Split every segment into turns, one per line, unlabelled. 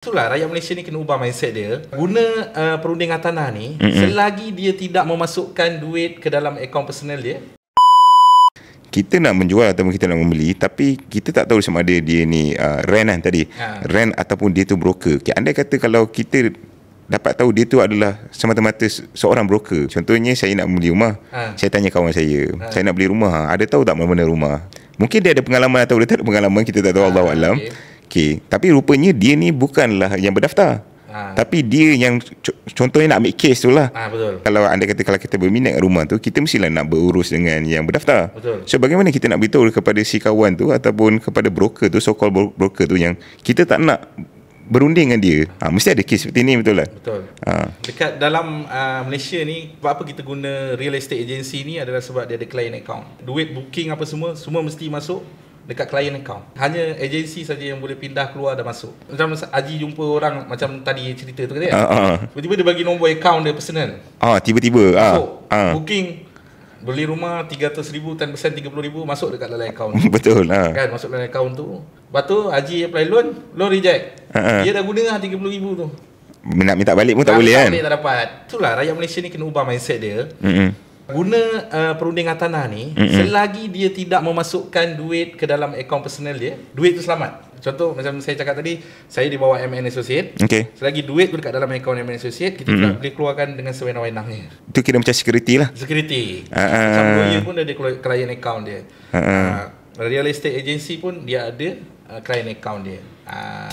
Itulah rakyat Malaysia ni kena ubah mindset dia. Guna perundingan tanah ni selagi dia tidak memasukkan duit ke dalam akaun personal dia.
Kita nak menjual ataupun kita nak membeli, tapi kita tak tahu sama ada dia ni rent kan tadi. Rent ataupun dia tu broker. Andai kata kalau kita dapat tahu dia tu adalah semata-mata seorang broker. Contohnya saya nak beli rumah. Saya tanya kawan saya nak beli rumah. Ada tahu tak mana-mana rumah? Mungkin dia ada pengalaman atau dia tak ada pengalaman, kita tak tahu, Allahu a'lam. Okay. Tapi rupanya dia ni bukanlah yang berdaftar. Tapi dia yang contohnya nak ambil kes tu lah.
Betul.
Kalau anda kata kalau kita berminat rumah tu, kita mestilah nak berurus dengan yang berdaftar.
Betul.
So bagaimana kita nak beritahu kepada si kawan tu ataupun kepada broker tu, so called broker tu, yang kita tak nak berunding dengan dia. Mesti ada kes seperti ni, betul tak?
Betul. Dekat dalam Malaysia ni, apa kita guna real estate agency ni adalah sebab dia ada client account. Duit booking apa semua mesti masuk dekat client account. Hanya agensi saja yang boleh pindah keluar dan masuk. Macam Haji jumpa orang macam tadi cerita tu kan. Tiba-tiba dia bagi nombor account dia personal.
Tiba-tiba
masuk. Booking beli rumah 300,000, 10%, 30,000 masuk dekat dalam account.
Betul lah.
Kan masuk dalam account tu. Lepas tu Haji apply loan reject. Dia dah guna lah 30,000 tu.
Nak minta balik pun tak boleh kan?
Tak dapat. Itulah rakyat Malaysia ni kena ubah mindset dia. Guna perundingan tanah ni selagi dia tidak memasukkan duit ke dalam akaun personal dia, duit tu selamat. Contoh macam saya cakap tadi, saya di bawah MN Associate. Selagi duit tu dekat dalam akaun MN Associate, kita tak boleh keluarkan dengan sewenang-wenangnya.
Itu kira macam security lah.
Security. Macam lawyer pun ada client account dia. Real estate agency pun dia ada client account dia.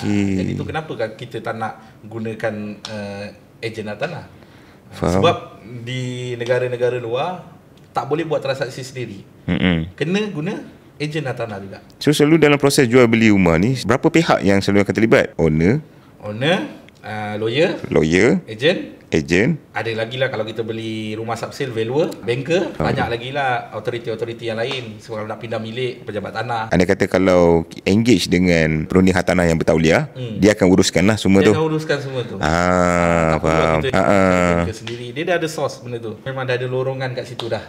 Jadi tu kenapa kita tak nak gunakan ejen tanah?
Faham.
Sebab di negara-negara luar tak boleh buat transaksi sendiri. Kena guna ejen tanah juga.
So selalu dalam proses jual beli rumah ni, berapa pihak yang selalu akan terlibat? Owner, lawyer, ejen. Ada
lagi lah kalau kita beli rumah subsale, valuer, banker. Banyak lagi lah authority yang lain. Sebab kalau nak pindah milik, pejabat tanah.
Anda kata kalau engage dengan perundingan tanah yang bertauliah, dia akan uruskan lah semua tu.
Dia akan uruskan semua tu.
Faham.
Kita sendiri. Dia dah ada source benda tu. Memang dah ada lorongan kat situ dah.